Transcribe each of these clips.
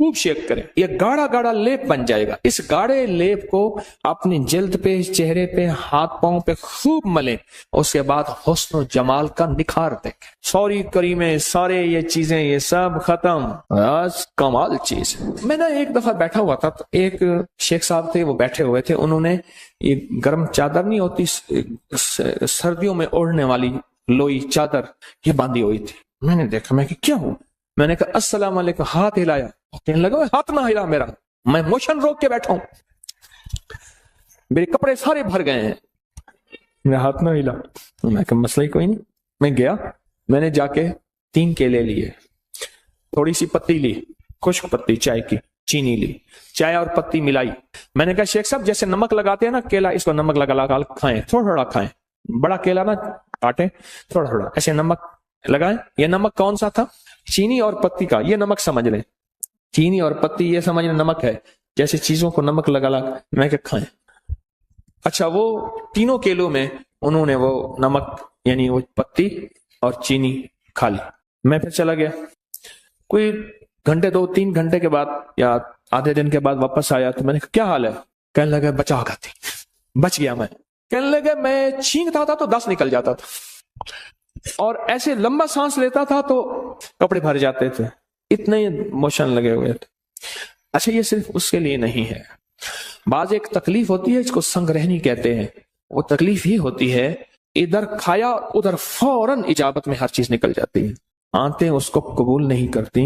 خوب شیک کریں، یہ گاڑا گاڑا لیپ بن جائے گا۔ اس گاڑے لیپ کو اپنی جلد پہ، چہرے پہ، ہاتھ پاؤں پہ خوب ملیں، اس کے بعد حسن و جمال کا نکھار دیکھیں۔ سوری کریمیں، سارے یہ چیزیں، یہ سب ختم، بس کمال چیز۔ میں نے ایک دفعہ بیٹھا ہوا تھا، تو ایک شیخ صاحب تھے، وہ بیٹھے ہوئے تھے، انہوں نے یہ گرم چادر نہیں ہوتی سردیوں میں اوڑھنے والی لوئی چادر، یہ باندھی ہوئی تھی۔ میں نے دیکھا، میں کہ کیا ہوا؟ میں نے کہا السلام علیکم، ہاتھ ہلایا، کہنے لگا ہاتھ نہ ہلا میرا، میں موشن روک کے بیٹھا ہوں، میرے کپڑے سارے بھر گئے ہیں، میرا ہاتھ نہ ہلا۔ میں کہا مسئلہ ہی کوئی نہیں۔ میں گیا، میں نے جا کے 3 کیلے لیے، تھوڑی سی پتی لی، خشک پتی چائے کی، چینی لی، چائے اور پتی ملائی۔ میں نے کہا شیخ صاحب جیسے نمک لگاتے ہیں نا کیلا، اس کو نمک لگا لگا کھائیں، تھوڑا تھوڑا کھائیں، بڑا کیلا نہ کاٹیں، تھوڑا تھوڑا ایسے نمک لگائیں۔ یہ نمک کون سا تھا؟ چینی اور پتی کا، یہ نمک سمجھ لیں، چینی اور پتی یہ سمجھ لیں نمک ہے، جیسے چیزوں کو نمک لگا لگا میں کہ کھائیں۔ اچھا، وہ تینوں کیلوں میں انہوں نے وہ نمک یعنی وہ پتی اور چینی کھا لی۔ میں پھر چلا گیا، کوئی گھنٹے 2-3 گھنٹے کے بعد یا آدھے دن کے بعد واپس آیا، تو میں نے کہا کیا حال ہے؟ کہنے لگا بچا گاتی، بچ گیا میں۔ کہنے لگا میں چھینکتا تھا تو 10 نکل جاتا تھا، اور ایسے لمبا سانس لیتا تھا تو کپڑے بھر جاتے تھے، اتنے موشن لگے ہوئے تھے۔ اچھا، یہ صرف اس کے لیے نہیں ہے، بعض ایک تکلیف ہوتی ہے، اس کو سنگ رہنی کہتے ہیں۔ وہ تکلیف ہی ہوتی ہے ادھر کھایا ادھر فوراً اجابت میں ہر چیز نکل جاتی ہے، آنتیں اس کو قبول نہیں کرتی،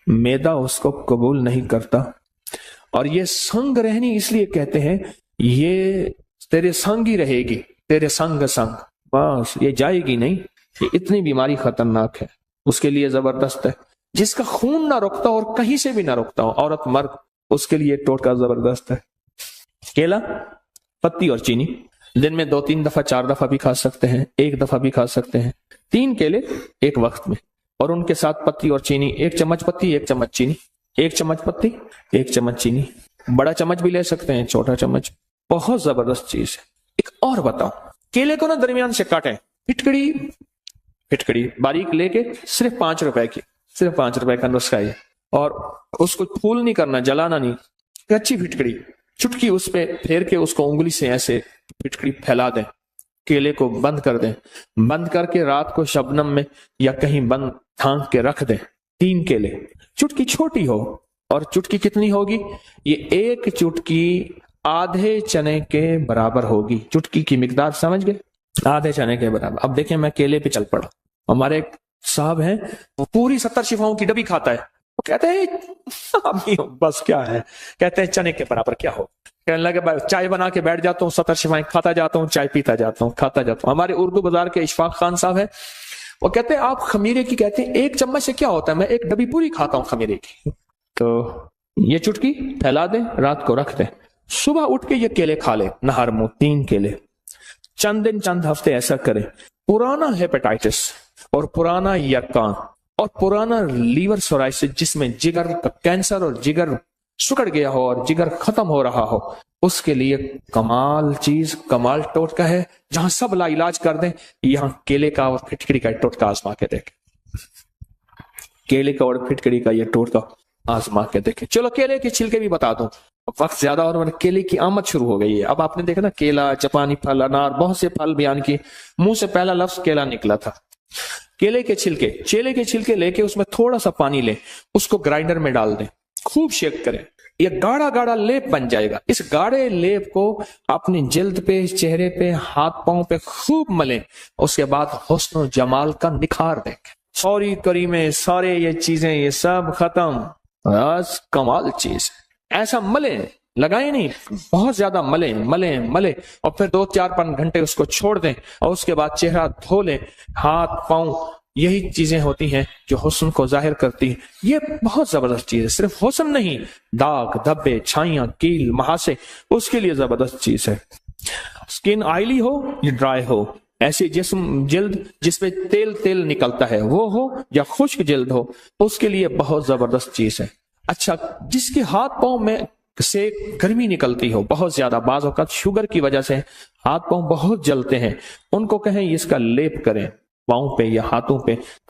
معدہ اس کو قبول نہیں کرتا، اور یہ سنگ رہنی اس لیے کہتے ہیں، یہ تیرے سنگ ہی رہے گی، تیرے سنگ سنگ، بس یہ جائے گی نہیں۔ یہ اتنی بیماری خطرناک ہے، اس کے لیے زبردست ہے۔ جس کا خون نہ رکتا اور کہیں سے بھی نہ رکتا ہو، عورت مرد، اس کے لیے ٹوٹکا زبردست ہے۔ کیلا، پتی اور چینی دن میں 2-3 دفعہ 4 دفعہ بھی کھا سکتے ہیں، 1 دفعہ بھی کھا سکتے ہیں۔ 3 کیلے ایک وقت میں، اور ان کے ساتھ پتی اور چینی، 1 چمچ پتی 1 چمچ چینی، 1 چمچ پتی 1 چمچ چینی، بڑا چمچ بھی لے سکتے ہیں، چھوٹا چمچ، بہت زبردست چیز ہے۔ ایک اور بتاؤں، کیلے کو نا درمیان سے کاٹیں، پھٹکڑی باریک لے کے، صرف 5 روپے کی، صرف 5 روپے کا نسخہ ہے، اور اس کو پھول نہیں کرنا، جلانا نہیں، اچھی پھٹکڑی، چٹکی اس پہ پھیر کے اس کو انگلی سے ایسے پھٹکڑی پھیلا دیں، کیلے کو بند کر دیں، بند کر کے رات کو شبنم میں یا کہیں بند ڈھانک کے رکھ دیں۔ 3 کیلے، چٹکی چھوٹی ہو، اور چٹکی کتنی ہوگی؟ یہ 1 چٹکی آدھے چنے کے برابر ہوگی۔ چٹکی کی مقدار سمجھ گئے؟ آدھے چنے کے برابر۔ اب دیکھیں میں کیلے پہ چل پڑا، ہمارے ایک صاحب ہیں، وہ پوری 70 شفاؤں کی ڈبی کھاتا ہے، وہ کہتے ہیں بس کیا ہے، کہتے ہیں چنے کے برابر کیا ہو۔ کہنے لگا چائے بنا کے بیٹھ جاتا ہوں، 70 شفائیں کھاتا جاتا ہوں، چائے پیتا جاتا ہوں، کھاتا جاتا ہوں۔ ہمارے اردو بازار کے اشفاق خان صاحب ہیں، وہ کہتے ہیں آپ خمیرے کی کہتے ہیں 1 چمچ سے کیا ہوتا ہے، میں 1 ڈبی پوری کھاتا ہوں خمیرے کی۔ تو یہ چٹکی پھیلا دیں، رات کو رکھ دیں، صبح اٹھ کے یہ کیلے کھا لیں، نہار منہ 3 کیلے، چند دن چند ہفتے ایسا کریں۔ پرانا ہیپیٹائٹس اور پرانا یرقان اور پرانا لیور سورائسس، جس میں جگر کا کینسر اور جگر سکڑ گیا ہو اور جگر ختم ہو رہا ہو، اس کے لیے کمال چیز، کمال ٹوٹکا ہے، جہاں سب لا علاج کر دیں، یہاں کیلے کا اور پھٹکڑی کا ٹوٹکا آزما کے دیکھیں، کیلے کا اور پھٹکڑی کا یہ ٹوٹکا آزما کے دیکھیں۔ چلو کیلے کے چھلکے بھی بتا دوں، وقت زیادہ اور کیلے کی آمد شروع ہو گئی ہے۔ اب آپ نے دیکھا نا، کیلا، جاپانی پھل، انار، بہت سے پھل بیان کیے، منہ سے پہلا لفظ کیلا نکلا تھا۔ کیلے کے چھلکے لے کے اس میں تھوڑا سا پانی لیں، اس کو گرائنڈر میں ڈال دیں، خوب شیک کریں، یہ گاڑا گاڑا لیپ بن جائے گا۔ اس گاڑے لیپ کو اپنی جلد پہ، چہرے پہ، ہاتھ پاؤں پہ خوب ملیں، اس کے بعد حسن و جمال کا نکھار دیکھیں۔ سوری کریمیں، سارے یہ چیزیں، یہ سب ختم، بس کمال چیز۔ ایسا ملیں، لگائیں نہیں، بہت زیادہ ملیں، اور پھر 2-4-5 گھنٹے اس کو چھوڑ دیں، اور اس کے بعد چہرہ دھو لیں، ہاتھ پاؤں، یہی چیزیں ہوتی ہیں جو حسن کو ظاہر کرتی ہیں۔ یہ بہت زبردست چیز ہے، صرف حسن نہیں، داغ، دھبے، چھائیاں، کیل، مہاسے، اس کے لیے زبردست چیز ہے۔ سکن آئلی ہو یا ڈرائی ہو، ایسی جلد جس پہ تیل نکلتا ہے وہ ہو، یا خشک جلد ہو، اس کے لیے بہت زبردست چیز ہے۔ اچھا، جس کے ہاتھ پاؤں میں سے گرمی نکلتی ہو بہت زیادہ، بعض اوقات شوگر کی وجہ سے ہاتھ پاؤں بہت جلتے ہیں، ان کو کہیں اس کا لیپ کریں پاؤں پہ یا ہاتھوں پہ،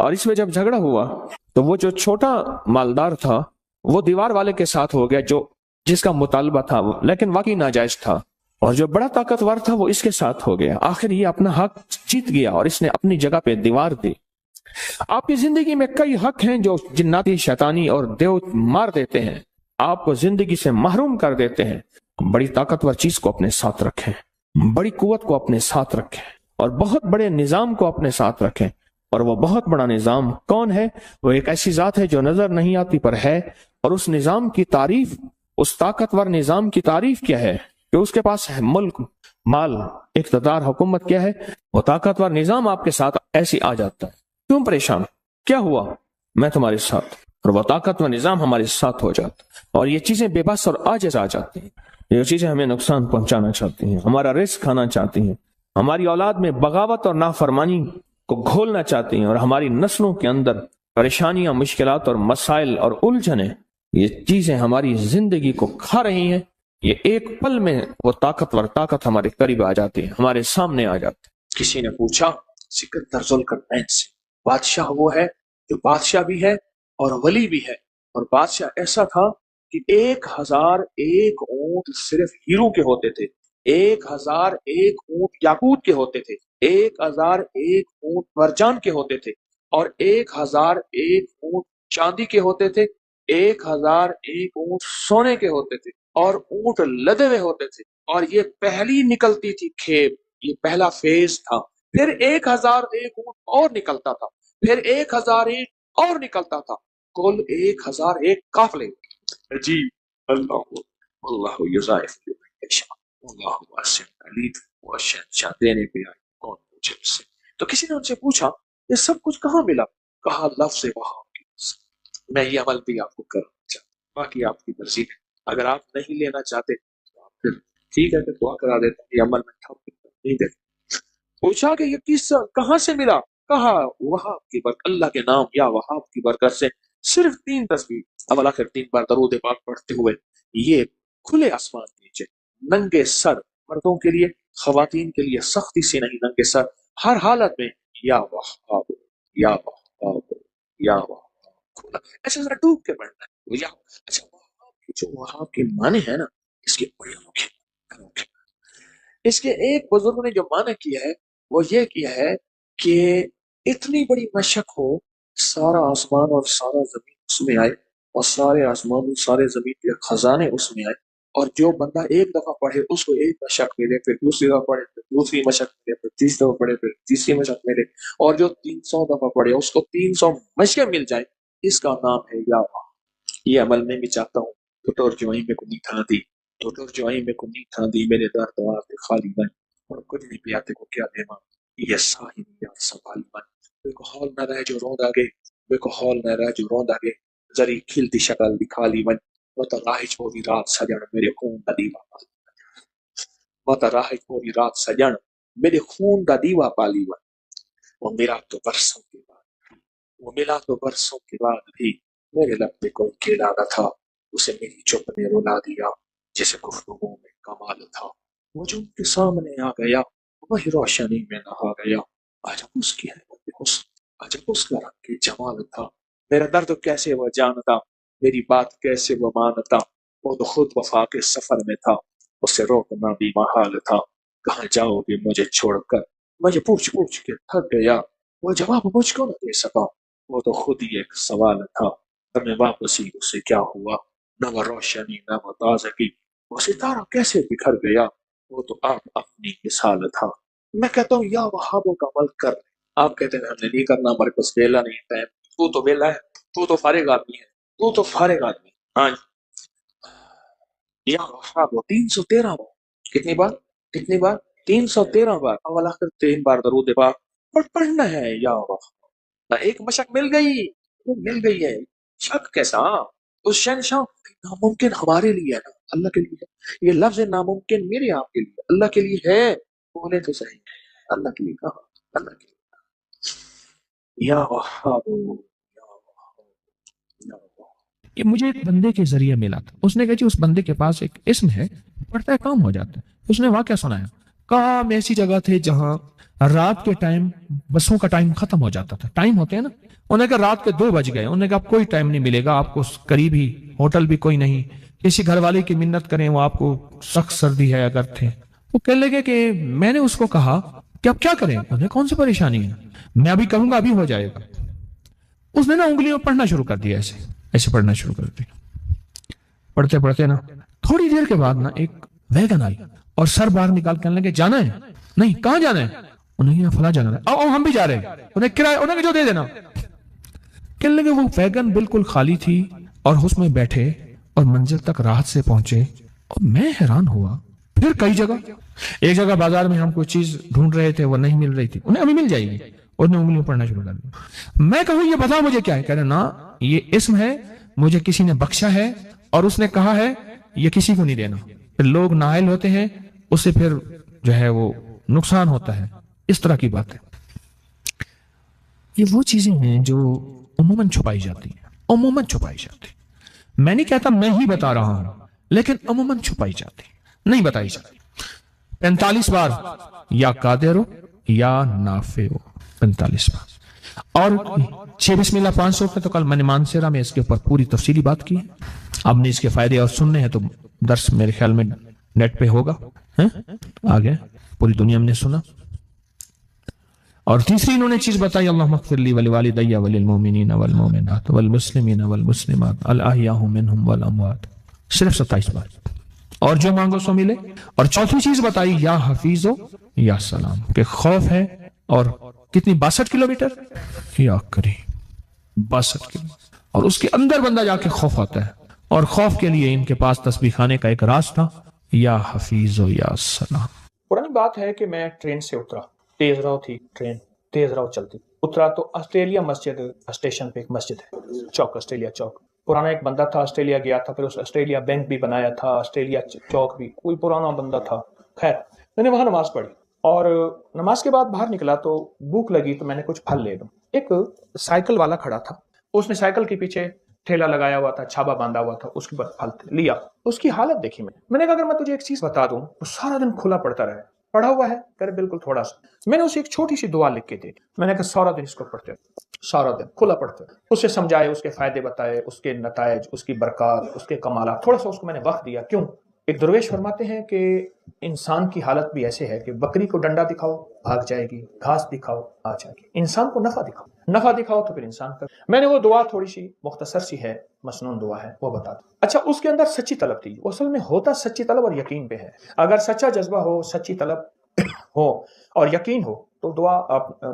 اور اس میں جب جھگڑا ہوا تو وہ جو چھوٹا مالدار تھا وہ دیوار والے کے ساتھ ہو گیا جو جس کا مطالبہ تھا وہ لیکن واقعی ناجائز تھا، اور جو بڑا طاقتور تھا وہ اس کے ساتھ ہو گیا۔ آخر یہ اپنا حق جیت گیا اور اس نے اپنی جگہ پہ دیوار دی۔ آپ کی زندگی میں کئی حق ہیں جو جناتی، شیطانی اور دیو مار دیتے ہیں، آپ کو زندگی سے محروم کر دیتے ہیں۔ بڑی طاقتور چیز کو اپنے ساتھ رکھیں، بڑی قوت کو اپنے ساتھ رکھیں، اور بہت بڑے نظام کو اپنے ساتھ رکھیں۔ اور وہ بہت بڑا نظام کون ہے؟ وہ ایک ایسی ذات ہے جو نظر نہیں آتی پر ہے، اور اس نظام کی تعریف، اس طاقتور نظام کی تعریف کیا ہے کہ اس کے پاس ہے ملک، مال، اقتدار، حکومت کیا ہے؟ وہ طاقتور نظام آپ کے ساتھ ایسی آ جاتا ہے۔ کیوں پریشان؟ کیا ہوا؟ میں تمہارے ساتھ، اور وہ طاقتور نظام ہمارے ساتھ ہو جاتا ہے، اور یہ چیزیں بے بس اور عاجز آ جاتی ہیں، یہ چیزیں ہمیں نقصان پہنچانا چاہتی ہیں، ہمارا رزق کھانا چاہتی ہیں، ہماری اولاد میں بغاوت اور نافرمانی کو گھولنا چاہتی ہیں، اور ہماری نسلوں کے اندر پریشانیاں، مشکلات اور مسائل اور الجھنیں، یہ چیزیں ہماری زندگی کو کھا رہی ہیں۔ یہ ایک پل میں وہ طاقتور طاقت ہمارے قریب آ جاتی ہے، ہمارے سامنے آ جاتی ہے۔ کسی نے پوچھا سکندر ذوالقرنین سے، بادشاہ وہ ہے جو بادشاہ بھی ہے اور ولی بھی ہے، اور بادشاہ ایسا تھا کہ 1001 اونٹ صرف ہیرو کے ہوتے تھے، 1001 اونٹ یاقوت کے ہوتے تھے، 1001 اونٹ مرجان کے ہوتے تھے، اور 1001 اونٹ چاندی کے ہوتے تھے، 1001 اونٹ سونے کے ہوتے تھے، اور اونٹ لدے ہوئے ہوتے تھے، اور یہ پہلی نکلتی تھی کھیپ، یہ پہلا فیز تھا۔ پھر 1001 اونٹ اور نکلتا تھا، پھر 1001 اور نکلتا تھا، کل 1001 قافلے۔ جی اللہ یضاعف لمن یشاء، اللہ واسع علیم، وہ شہنشاہ دینے پہ آئے، کون پوچھے اس سے؟ تو کسی نے ان سے پوچھا یہ سب کچھ کہاں ملا؟ کہا لفظ وہاب کی۔ میں یہ عمل بھی آپ کو کرنا چاہتا ہوں، باقی آپ کی مرضی ہے، اگر آپ نہیں لینا چاہتے تو آپ پھر ٹھیک ہے، پھر دعا کرا دیتا ہوں، یہ عمل میں نہیں دیتا۔ پوچھا کہ یہ قصہ کہاں سے ملا؟ کہا وہاب کی برکت، اللہ کے نام یا وہاب کی برکت سے صرف 3 تسبیح اول آخر 3 بار درود پاک پڑھتے ہوئے یہ کھلے آسمان کے نیچے ننگے سر، مردوں کے لیے، خواتین کے لیے سختی سے نہیں، ننگے سر، ہر حالت میں یا وہاب یا وہاب یا وہاب، ایسے ذرا ڈوب کے پڑھنا ہے یا اچھا وہاب کی جو وہاب کے معنی ہے نا، اس کے بڑے انوکھے۔ اس کے ایک بزرگ نے جو معنی کیا ہے وہ یہ کیا ہے کہ اتنی بڑی مشق ہو، سارا آسمان اور سارا زمین اس میں آئے، اور سارے آسمان اور سارے زمین کے خزانے اس میں آئے، اور جو بندہ ایک دفعہ پڑھے اس کو ایک مشق ملے، پھر دوسری دفعہ پڑھے پھر دوسری مشق ملے، پھر تیسری دفعہ پڑھے پھر تیسری مشق ملے، اور جو 300 دفعہ پڑھے اس کو 300 مشقیں مل جائیں، اس کا نام ہے یا اللہ۔ یہ عمل میں بھی چاہتا ہوں، تو ترجمائی میں کو نہیں تھا دی، تو ترجمائی میں کو نہیں تھا دی، میرے در دوار پہ خالی بن، اور کچھ نہیں پیاتے کو کیا دیما، یہ ساہی یا سنبھال بن، بے کو حال نہ رہ جو روند آگے، بے کو حال نہ رہ جو روند آگے، ذری کھلتی شکل دکھا لی من، متراہج پوری رات سجن میرے خون دا دیوا پالی، متراہج پوری رات سجن میرے خون دا دیوا پالی من، وہ ملا تو برسوں کے بعد، وہ ملا تو برسوں کے بعد بھی میرے لب پہ کوئی کیلا نہ تھا، اسے میری چپ نے رلا دیا جسے گفتگو میں کمال تھا، وہ جو ان کے سامنے آ گیا وہی روشنی میں نہا گیا، عجب اس کی حیرت حسن، عجب اس کا رنگ جمال تھا، میرا درد کیسے وہ جانتا، میری بات کیسے وہ مانتا، وہ تو خود وفا کے سفر میں تھا، اسے روکنا بھی محال تھا، کہاں جاؤ گے مجھے چھوڑ کر، میں یہ پوچھ پوچھ کے تھک گیا، وہ جواب مجھ کو نہ دے سکا، وہ تو خود ہی ایک سوال تھا، ہمیں واپسی اسے کیا ہوا، نہ وہ روشنی نہ وہ تازگی، وہ ستارہ کیسے بکھر گیا، وہ تو آپ اپنی مثال تھا۔ میں کہتا ہوں یا وہابوں کا عمل کر، آپ کہتے ہیں ہم نے نہیں کرنا، ہمارے پاس ویلا نہیں ٹائم، تو ویلا ہے، تو فارغ آدمی ہے، تو فارغ آدمی، ہاں یا وہابوں 313 بار، کتنی بار؟ 313 بار اول آخر 3 بار درود پاک اور پڑھنا ہے یا وہاب۔ ایک مشق مل گئی ہے، شک کیسا؟ اس شہنشاہ ناممکن ہمارے لیے ہے نا، اللہ کے لیے ہے، یہ لفظ ناممکن میرے آپ کے لیے، اللہ کے لیے ہے، بولے تو صحیح، اللہ کے لیے کہا، اللہ کے لیے یا وہاب یا وہاب یا وہاب۔ یہ مجھے ایک بندے کے ذریعے ملا تھا، اس نے کہا جی اس بندے کے پاس ایک اسم ہے، پڑھتا ہے کام ہو جاتا ہے۔ اس نے واقعہ سنایا، کہا ہم ایسی جگہ تھے جہاں رات کے ٹائم بسوں کا ٹائم ختم ہو جاتا تھا، ٹائم ہوتے ہیں نا، انہوں نے کہا رات کے 2 بج گئے، انہوں نے کہا کوئی ٹائم نہیں ملے گا آپ کو، قریب ہی ہوٹل بھی کوئی نہیں، کسی گھر والے کی منت کریں، وہ آپ کو سخت سردی ہے اگر تھے، وہ کہنے لگے کہ میں نے اس کو کہا کہ اب کیا کریں، انہیں کون سی پریشانی ہے، میں ابھی کروں گا ابھی ہو جائے گا۔ اس نے نا انگلیوں پڑھنا شروع کر دیا، ایسے ایسے پڑھنا شروع کر دیا، پڑھتے پڑھتے نا تھوڑی دیر کے بعد نا ایک ویگن آئی اور سر باہر نکال کے کہنے لگے جانا ہے؟ نہیں، کہاں جانا ہے؟ انہیں کہا فلاں جانا ہے، آؤ ہم بھی جا رہے ہیں، انہیں کرایہ انہیں کہا جو دے دینا۔ کہنے لگے وہ ویگن بالکل خالی تھی اور اس میں بیٹھے اور منزل تک راحت سے پہنچے، اور میں حیران ہوا۔ پھر کئی جگہ، ایک جگہ بازار میں ہم کوئی چیز ڈھونڈ رہے تھے، وہ نہیں مل رہی تھی، انہیں ابھی مل جائے گی، انہوں نے انگلیوں پڑھنا شروع کر دیا۔ میں کہوں یہ بتا مجھے کیا ہے، کہہ رہے نا یہ اسم ہے، مجھے کسی نے بخشا ہے اور اس نے کہا ہے یہ کسی کو نہیں دینا، پھر لوگ نائل ہوتے ہیں، اس سے پھر جو ہے وہ نقصان ہوتا ہے، اس طرح کی بات ہے۔ یہ وہ چیزیں ہیں جو عموماً چھپائی جاتی ہیں، عموماً چھپائی جاتی ہیں، میں نہیں کہتا میں ہی بتا رہا ہوں، لیکن عموماً چھپائی جاتی ہیں، نہیں بتائی جاتی۔ 45 بار یا قادر ہو یا نافع ہو، 45 بار، اور 6 بسم اللہ 500 پہ تو کل میں نے مانسیرا میں اس کے اوپر پوری تفصیلی بات کی ہے، اب نے اس کے فائدے اور سننے ہیں تو درس میرے خیال میں نیٹ پہ ہوگا، آگے پوری دنیا میں نے سنا۔ اور تیسری انہوں نے چیز بتائی، اللہم اغفر لی ولوالدی وللمؤمنین والمؤمنات والمسلمین والمسلمات الاحیاء منہم والاموات، صرف 27 بار، اور جو مانگو سو ملے۔ اور چوتھی چیز بتائی یا حفیظ ہو یا سلام، کہ خوف ہے، اور کتنی 62 کلومیٹر یا کریم 62 کلومیٹر، اور اس کے اندر بندہ جا کے خوف آتا ہے، اور خوف کے لیے ان کے پاس تسبیح خانے کا ایک راز تھا، یا حفیظ ہو یا سلام۔ پرانی بات ہے کہ میں ٹرین سے اترا، تیز رو تھی ٹرین، تیز رو چلتی، اترا تو آسٹریلیا مسجد اسٹیشن پہ ایک مسجد ہے، چوک آسٹریلیا چوک، پرانا ایک بندہ تھا آسٹریلیا گیا تھا، پھر اس آسٹریلیا بینک بھی بنایا تھا، آسٹریلیا چوک بھی، کوئی پرانا بندہ تھا، خیر میں نے وہاں نماز پڑھی، اور نماز کے بعد باہر نکلا تو بھوک لگی تو میں نے کچھ پھل لے لوں، ایک سائیکل والا کھڑا تھا، اس نے سائیکل کے پیچھے ٹھیلا لگایا ہوا تھا، چھابا باندھا ہوا تھا، اس کے بعد پھل لیا، اس کی حالت دیکھی میں نے کہا اگر میں تجھے ایک چیز بتا دوں تو سارا دن کھلا پڑتا رہے، پڑھا ہوا ہے، کہ بالکل تھوڑا سا، میں نے اسے ایک چھوٹی سی دعا لکھ کے دی، میں نے کہا سارا دن اس کو پڑھتے، سارا دن کھلا پڑھتے، اسے سمجھائے، اس کے فائدے بتائے، اس کے نتائج، اس کی برکات، اس کے کمالات، تھوڑا سا اس کو میں نے وقت دیا۔ کیوں؟ ایک درویش فرماتے ہیں کہ انسان کی حالت بھی ایسے ہے کہ بکری کو ڈنڈا دکھاؤ بھاگ جائے گی، گھاس دکھاؤ آ جائے گی، انسان کو نفع دکھاؤ تو پھر انسان کا۔ میں نے وہ دعا تھوڑی سی مختصر سی ہے، مسنون دعا ہے، وہ بتا دوں۔ اچھا، اس کے اندر سچی طلب تھی، وہ اصل میں ہوتا سچی طلب اور یقین پہ ہے، اگر سچا جذبہ ہو، سچی طلب ہو اور یقین ہو تو دعا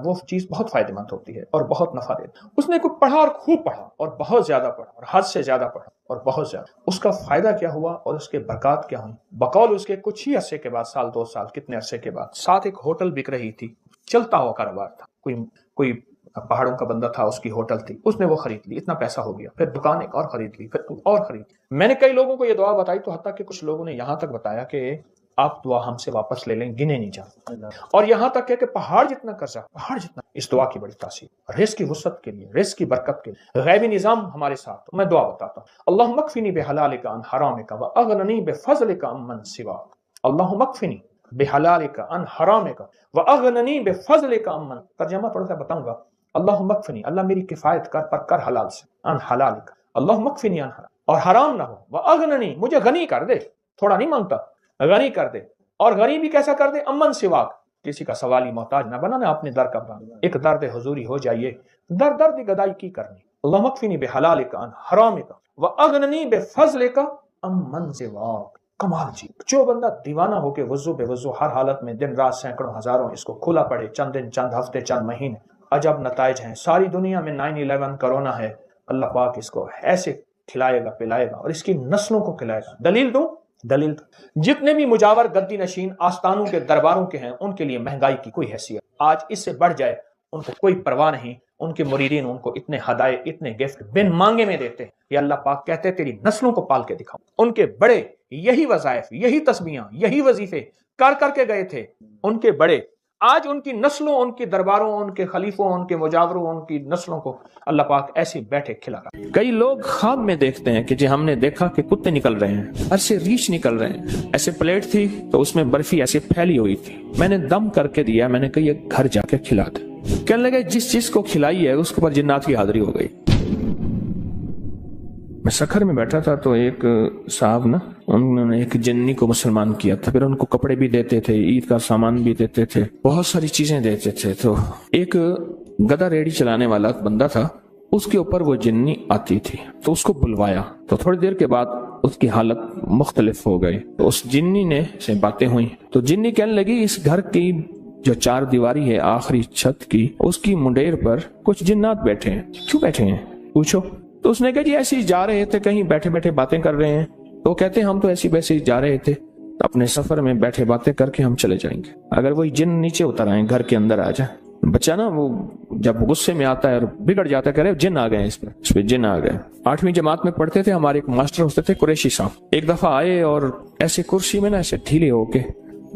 وہ چیز بہت فائدہ مند ہوتی ہے اور بہت نفع دیتی ہے۔ اس نے کوئی پڑھا اور خوب پڑھا اور بہت زیادہ پڑھا اور حد سے زیادہ پڑھا اور بہت زیادہ، اس کا فائدہ کیا ہوا اور اس کے برکات کیا ہوئی؟ بقول اس کے کچھ ہی عرصے کے بعد، سال 2 سال کتنے عرصے کے بعد، ساتھ ایک ہوٹل بک رہی تھی، چلتا ہوا کاروبار تھا، کوئی پہاڑوں کا بندہ تھا، اس کی ہوٹل تھی، اس نے وہ خرید لی، اتنا پیسہ ہو گیا، پھر دکان ایک اور خرید لی، پھر اور خرید لی۔ میں نے کئی لوگوں کو یہ دعا بتائی تو حتیٰ کہ کچھ لوگوں نے یہاں تک بتایا کہ آپ دعا ہم سے واپس لے لیں، گنے نہیں جاتے، اور یہاں تک کہ پہاڑ جتنا قرضہ، پہاڑ جتنا، اس دعا کی بڑی تاثیر، رزق کی وسعت کے لیے، رزق کی برکت کے لیے، غیبی نظام ہمارے ساتھ۔ میں دعا بتاتا ہوں، اللہم اکفنی بحلالک عن حرامک واغننی بفضلک عمن سواک، اللہم اکفنی بحلالک عن حرامک واغننی بفضلک عمن، ترجمہ تھوڑا سا بتاؤں گا، اللہم اکفنی، اللہ میری کفایت کر، پر کر حلال سے، عن حلالک، اللہم اکفنی عن حرام، اور حرام نہ ہو، واغننی، مجھے غنی کر دے، تھوڑا نہیں مانگتا، غنی کر دے، اور غنی بھی کیسا کر دے؟ امن سواک، کسی کا سوالی محتاج نہ بنانا، اپنے در کا بنا، ایک درد حضوری ہو جائیے، درد گدائی کی کرنی، اللہم اکفنی بحلالک عن حرامک واغننی بفضلک امن سواک۔ کمال جی، جو بندہ دیوانہ ہو کے وضو بے وضو ہر حالت میں دن رات سینکڑوں ہزاروں اس کو کھلا پڑے، چند دن، چند ہفتے، چند مہینے، عجب نتائج ہیں۔ ساری دنیا میں 9/11 کرونا ہے، اللہ پاک اس کو ایسے کھلائے گا، پلائے گا، اور اس کی نسلوں کو کھلائے گا۔ دلیل دوں، جتنے بھی مجاور گدی نشین آستانوں کے درباروں کے ہیں، ان کے لیے مہنگائی کی کوئی حیثیت، آج اس سے بڑھ جائے ان کو کوئی پرواہ نہیں، ان کے مریدین ان کو اتنے ہدایے، اتنے گفٹ بن مانگے میں دیتے ہیں، یا اللہ پاک کہتے تیری نسلوں کو پال کے دکھاؤں۔ ان کے بڑے یہی وظائف، یہی تسبیحاں، یہی وظیفے کر کے گئے تھے، ان کے بڑے آج ان کی نسلوں، ان کے درباروں، ان کے خلیفوں، ان کے مجاوروں، ان کی نسلوں کو اللہ پاک ایسے بیٹھے کھلا رہا ہے۔ کئی لوگ خواب میں دیکھتے ہیں کہ جی ہم نے دیکھا کہ کتے نکل رہے ہیں، ایسے ریچھ نکل رہے ہیں، ایسے پلیٹ تھی تو اس میں برفی ایسے پھیلی ہوئی تھی، میں نے دم کر کے دیا، میں نے کہا یہ گھر جا کے کھلا دے۔ کہنے لگے جس چیز کو کھلائی ہے اس کے اوپر جنات کی حاضری ہو گئی۔ میں سکھر میں بیٹھا تھا تو ایک صاحب نا، انہوں نے ایک جنی کو مسلمان کیا تھا، پھر ان کو کپڑے بھی دیتے تھے، عید کا سامان بھی دیتے تھے، بہت ساری چیزیں دیتے تھے۔ تو ایک گدا ریڑھی چلانے والا بندہ تھا، اس کے اوپر وہ جنی آتی تھی تو اس کو بلوایا، تو تھوڑی دیر کے بعد اس کی حالت مختلف ہو گئی، تو اس جنی نے سے باتیں ہوئی، تو جنی کہنے لگی اس گھر کی جو چار دیواری ہے آخری چھت کی، اس کی منڈیر پر کچھ جنات بیٹھے ہیں، کیوں بیٹھے ہیں پوچھو؟ تو اس نے کہا جی ایسے ہی جا رہے تھے، کہیں بیٹھے بیٹھے باتیں کر رہے ہیں، تو کہتے ہیں ہم تو ایسے ویسے ہی جا رہے تھے، اپنے سفر میں بیٹھے باتیں کر کے ہم چلے جائیں گے۔ اگر وہی جن نیچے اتر آئے، گھر کے اندر آ جائے، بچہ نا وہ جب غصے میں آتا ہے اور بگڑ جاتا ہے، کہہ رہے جن آ گئے، اس پہ جن آ گئے۔ 8ویں جماعت میں پڑھتے تھے، ہمارے ایک ماسٹر ہوتے تھے قریشی صاحب، ایک دفعہ آئے اور ایسے کرسی میں نا ایسے ڈھیلے ہو کے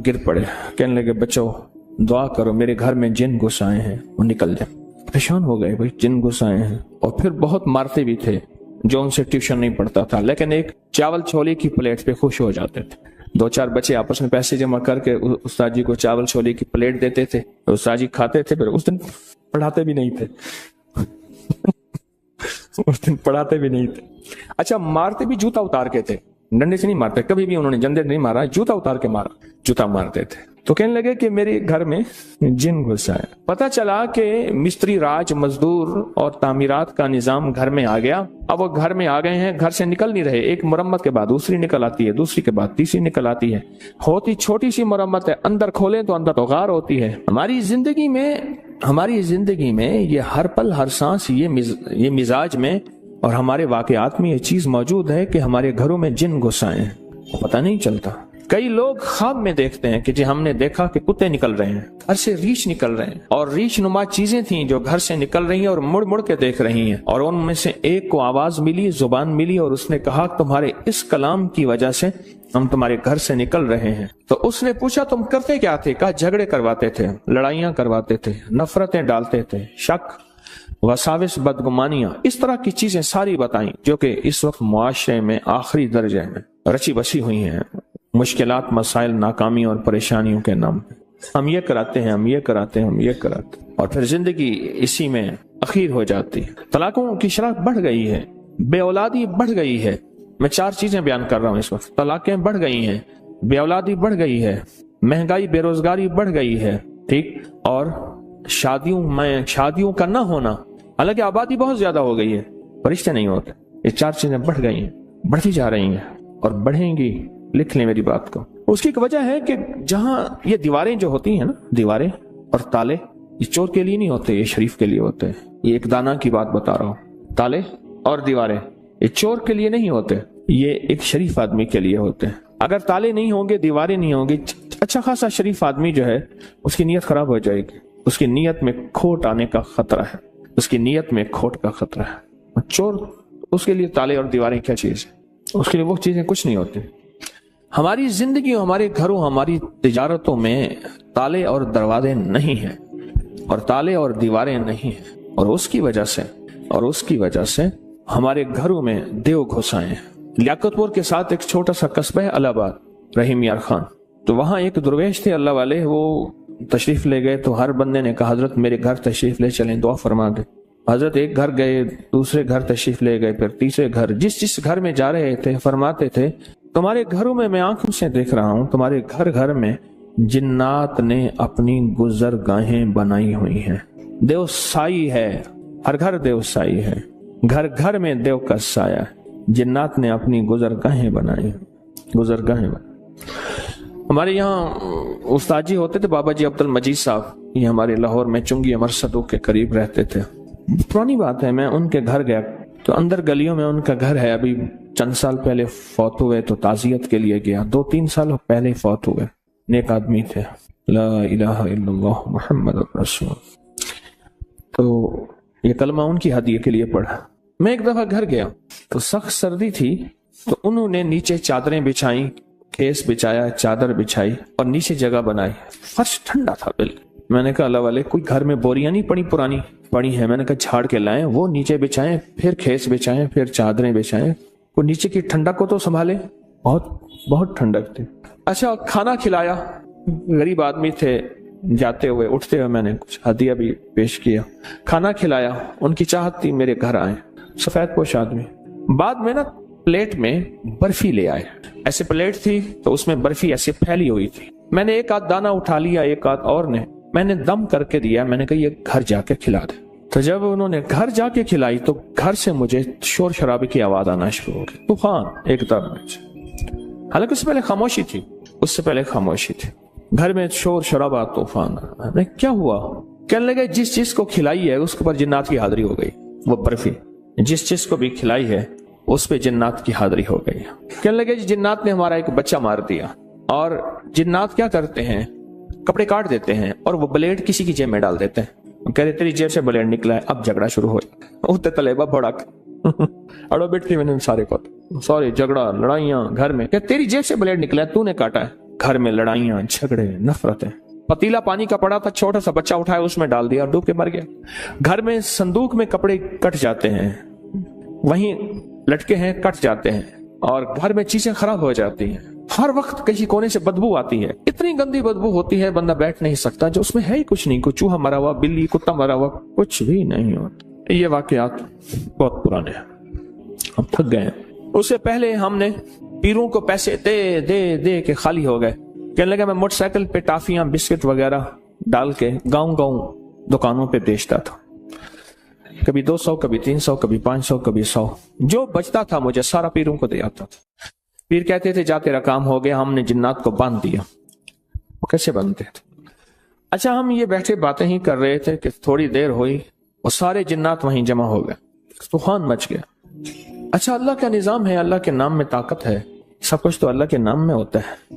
گر پڑے، کہنے لگے بچوں دعا کرو میرے گھر میں جن گھس آئے ہیں، وہ نکل جائیں۔ پریشان ہو گئے، بھائی جن گھس آئے ہیں، اور پھر بہت مارتے بھی تھے جو ان سے ٹیوشن نہیں پڑھتا تھا، لیکن ایک چاول چھولے کی پلیٹ پہ خوش ہو جاتے تھے۔ 2-4 بچے آپس میں پیسے جمع کر کے استاد جی کو چاول چھولے کی پلیٹ دیتے تھے، استاد جی کھاتے تھے، پھر اس دن پڑھاتے بھی نہیں تھے اس دن پڑھاتے بھی نہیں تھے۔ اچھا مارتے بھی جوتا اتار کے تھے، ڈنڈے سے نہیں مارتے، کبھی بھی انہوں نے جندے نہیں مارا، جوتا اتار کے مارا، جوتا مارتے تھے۔ تو کہنے لگے کہ میرے گھر میں جن گھس آیا۔ پتہ چلا کہ مستری راج، مزدور اور تعمیرات کا نظام گھر میں آ گیا۔ اب وہ گھر میں آ گئے ہیں، گھر سے نکل نہیں رہے، ایک مرمت کے بعد دوسری نکل آتی ہے، دوسری کے بعد تیسری نکل آتی ہے، ہوتی چھوٹی سی مرمت ہے، اندر کھولیں تو اندر تو غار ہوتی ہے۔ ہماری زندگی میں یہ ہر پل ہر سانس یہ مزاج میں اور ہمارے واقعات میں یہ چیز موجود ہے کہ ہمارے گھروں میں جن گھس آئے ہیں، پتہ نہیں چلتا۔ کئی لوگ خواب میں دیکھتے ہیں کہ جی ہم نے دیکھا کہ کتے نکل رہے ہیں، گھر سے ریچھ نکل رہے ہیں، اور ریچھ نما چیزیں تھیں جو گھر سے نکل رہی ہیں اور مڑ مڑ کے دیکھ رہی ہیں، اور ان میں سے ایک کو آواز ملی، زبان ملی، اور اس نے کہا تمہارے اس کلام کی وجہ سے ہم تمہارے گھر سے نکل رہے ہیں۔ تو اس نے پوچھا تم کرتے کیا تھے؟ کہا جھگڑے کرواتے تھے، لڑائیاں کرواتے تھے، نفرتیں ڈالتے تھے، شک، وساوس، بدگمانیاں، اس طرح کی چیزیں ساری بتائیں جو کہ اس وقت معاشرے میں آخری درجے میں رچی بسی ہوئی ہیں، مشکلات، مسائل، ناکامی اور پریشانیوں کے نام پہ۔ ہم یہ کراتے ہیں، ہم یہ کراتے ہیں، ہم یہ کراتے ہیں، اور پھر زندگی اسی میں اخیر ہو جاتی ہے۔ طلاقوں کی شرح بڑھ گئی ہے، بے اولادی بڑھ گئی ہے۔ میں 4 چیزیں بیان کر رہا ہوں اس وقت۔ طلاقیں بڑھ گئی ہیں، بے اولادی بڑھ گئی ہے، مہنگائی، بے روزگاری بڑھ گئی ہے، ٹھیک، اور شادیوں کا نہ ہونا، حالانکہ آبادی بہت زیادہ ہو گئی ہے، رشتے نہیں ہوتے۔ یہ 4 چیزیں بڑھ گئی ہیں، بڑھتی جا رہی ہیں اور بڑھیں گی، لکھ لیں میری بات کو۔ اس کی ایک وجہ ہے کہ جہاں یہ دیواریں جو ہوتی ہیں نا، دیواریں اور تالے، یہ چور کے لیے نہیں ہوتے، یہ شریف کے لیے ہوتے ہیں۔ یہ ایک دانا کی بات بتا رہا ہوں، تالے اور دیواریں یہ چور کے لیے نہیں ہوتے، یہ ایک شریف آدمی کے لیے ہوتے ہیں۔ اگر تالے نہیں ہوں گے، دیواریں نہیں ہوں گی، اچھا خاصا شریف آدمی جو ہے اس کی نیت خراب ہو جائے گی، اس کی نیت میں کھوٹ آنے کا خطرہ ہے، اس کی نیت میں کھوٹ کا خطرہ ہے۔ چور، اس کے لیے تالے اور دیواریں کیا چیز ہے؟ اس کے لیے وہ چیزیں کچھ نہیں ہوتی۔ ہماری زندگی، ہمارے گھروں، ہماری تجارتوں میں تالے اور دروازے نہیں ہیں، اور تالے اور دیواریں نہیں ہیں، اور اس کی وجہ سے ہمارے گھروں میں دیو گھس آئے ہیں۔ لیاقت پور کے ساتھ ایک چھوٹا سا قصبہ ہے الہ آباد، رحیم یار خان، تو وہاں ایک درویش تھے اللہ والے، وہ تشریف لے گئے تو ہر بندے نے کہا حضرت میرے گھر تشریف لے چلیں، دعا فرما دے۔ حضرت ایک گھر گئے، دوسرے گھر تشریف لے گئے، پھر تیسرے گھر، جس گھر میں جا رہے تھے فرماتے تھے تمہارے گھروں میں آنکھوں سے دیکھ رہا ہوں، تمہارے گھر میں جنات نے اپنی گزرگاہیں بنائی ہوئی ہیں، دیو سائی ہے، ہر گھر دیو سائی ہے، گھر میں دیو کا سایہ، جنات نے اپنی گزرگاہیں بنائی۔ ہمارے یہاں استاد جی ہوتے تھے بابا جی عبد المجید صاحب، یہ ہمارے لاہور میں چنگی امر صدوق کے قریب رہتے تھے۔ پرانی بات ہے، میں ان کے گھر گیا تو اندر گلیوں میں ان کا گھر ہے، ابھی چند سال پہلے فوت ہوئے تو تعزیت کے لیے گیا، 2-3 سال پہلے فوت ہوئے، نیک آدمی تھے، لا الہ الا اللہ محمد رسول۔ تو یہ کلمہ ان کی ہدیے کے لیے پڑھا۔ میں ایک دفعہ گھر گیا تو سخت سردی تھی، تو انہوں نے نیچے چادریں بچھائیں، کھیس بچھایا، چادر بچھائی اور نیچے جگہ بنائی، فرش ٹھنڈا تھا بالکل، میں نے کہا اللہ والے کوئی گھر میں بوریاں نہیں پڑی پڑی ہیں؟ میں نے کہا جھاڑ کے لائیں، وہ نیچے بچھائیں، پھر کھیس بچھائیں، پھر چادریں بچھائیں، کوئی نیچے کی ٹھنڈک کو تو سنبھالے۔ بہت ٹھنڈک تھی۔ اچھا کھانا کھلایا، غریب آدمی تھے، جاتے ہوئے اٹھتے ہوئے میں نے کچھ ہدیہ بھی پیش کیا، کھانا کھلایا۔ ان کی چاہت تھی میرے گھر آئیں، سفید پوش آدمی۔ بعد میں نا پلیٹ میں برفی لے آئے، ایسے پلیٹ تھی تو اس میں برفی ایسے پھیلی ہوئی تھی۔ میں نے ایک آدھ دانہ اٹھا لیا، ایک آدھ اور نے، میں نے دم کر کے دیا، میں نے کہا یہ گھر جا کے کھلا دے۔ تو جب انہوں نے گھر جا کے کھلائی تو گھر سے مجھے شور شرابے کی آواز آنا شروع ہو گئی، طوفان ایک دم۔ حالانکہ اس سے پہلے خاموشی تھی، اس سے پہلے خاموشی تھی، گھر میں شور شرابہ طوفان۔ کیا ہوا؟ کہنے لگے جس چیز کو کھلائی ہے اس کے اوپر جنات کی حاضری ہو گئی، وہ برفی جس چیز کو بھی کھلائی ہے اس پہ جنات کی حاضری ہو گئی۔ کہنے لگے جنات نے ہمارا ایک بچہ مار دیا، اور جنات کیا کرتے ہیں، کپڑے کاٹ دیتے ہیں اور وہ بلیڈ کسی کی جیب میں ڈال دیتے ہیں، کہتے تیری جیب سے بلیڈ نکلا ہے، اب جھگڑا شروع ہو جائے۔ اٹھتے طلبہ بھڑک اڑو بیٹھتی میں نے سارے کو سوری جھگڑا لڑائیاں گھر میں، کہ تیری جیب سے بلیڈ نکلا ہے، تو نے کاٹا ہے۔ گھر میں لڑائیاں جھگڑے نفرتیں، پتیلا پانی کا پڑا تھا، چھوٹا سا بچہ اٹھایا اس میں ڈال دیا اور ڈوب کے مر گیا۔ گھر میں صندوق میں کپڑے کٹ جاتے ہیں، وہیں لٹکے ہیں کٹ جاتے ہیں، اور گھر میں چیزیں خراب ہو جاتی ہیں۔ ہر وقت کسی کونے سے بدبو آتی ہے، اتنی گندی بدبو ہوتی ہے بندہ بیٹھ نہیں سکتا، جو اس میں ہے ہی کچھ نہیں، کوئی چوہا مرا ہوا، بلی کتا مرا ہوا، کچھ بھی نہیں ہوتا۔ یہ واقعات بہت پرانے ہیں، ہم تھک گئے ہیں۔ اس سے پہلے ہم نے پیروں کو پیسے دے دے دے کے خالی ہو گئے۔ کہنے لگا میں موٹر سائیکل پہ ٹافیاں بسکٹ وغیرہ ڈال کے گاؤں دکانوں پہ بیچتا تھا، کبھی 200 کبھی 300 کبھی 500 کبھی 100، جو بچتا تھا مجھے سارا پیروں کو دے آتا تھا۔ پیر کہتے تھے جا تیرا کام ہو گیا، ہم نے جنات کو باندھ دیا۔ وہ کیسے باندھتے تھے؟ اچھا ہم یہ بیٹھے باتیں ہی کر رہے تھے کہ تھوڑی دیر ہوئی، وہ سارے جنات وہیں جمع ہو گئے، طوفان مچ گیا۔ اچھا اللہ کا نظام ہے، اللہ کے نام میں طاقت ہے، سب کچھ تو اللہ کے نام میں ہوتا ہے۔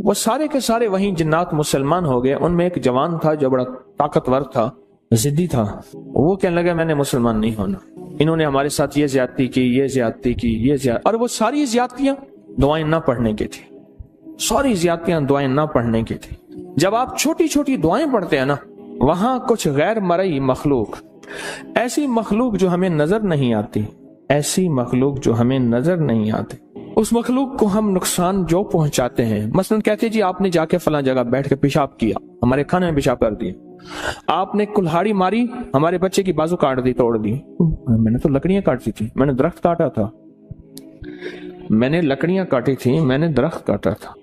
وہ سارے کے سارے وہیں جنات مسلمان ہو گئے۔ ان میں ایک جوان تھا جو بڑا طاقتور تھا، ضدی تھا، وہ کہنے لگا میں نے مسلمان نہیں ہونا، انہوں نے ہمارے ساتھ یہ زیادتی کی، یہ زیادتی کی، یہ زیادتی، اور وہ ساری زیادتیاں دعائیں نہ پڑھنے کی تھی، ساری زیادتیاں دعائیں نہ پڑھنے کی تھی۔ جب آپ چھوٹی چھوٹی دعائیں پڑھتے ہیں نا، وہاں کچھ غیر مرئی مخلوق، ایسی مخلوق جو ہمیں نظر نہیں آتی، ایسی مخلوق جو ہمیں نظر نہیں آتی، اس مخلوق کو ہم نقصان جو پہنچاتے ہیں۔ مثلا کہتے جی آپ نے جا کے فلاں جگہ بیٹھ کے پیشاب کیا، ہمارے کھانے میں پیشاب کر دیا، آپ نے کلہاڑی ماری، ہمارے بچے کی بازو کاٹ دی، توڑ دی، میں نے تو لکڑیاں کاٹی تھی، میں نے درخت کاٹا تھا، میں نے لکڑیاں کاٹی تھی، میں نے درخت کاٹا تھا،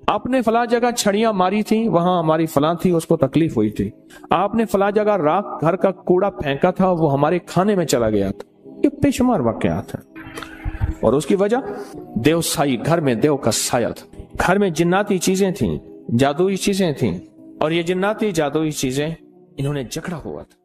آپ نے فلاں جگہ چھڑیاں ماری تھی، وہاں ہماری فلاں تھی، اس کو تکلیف ہوئی تھی، آپ نے فلاں جگہ راکھ گھر کا کوڑا پھینکا تھا، وہ ہمارے کھانے میں چلا گیا تھا۔ یہ بے شمار واقعات ہیں، اور اس کی وجہ دیو سائی، گھر میں دیو کا سایہ تھا، گھر میں جناتی چیزیں تھیں، جادوئی چیزیں تھیں، اور یہ جناتی جادوئی چیزیں انہوں نے جکڑا ہوا تھا۔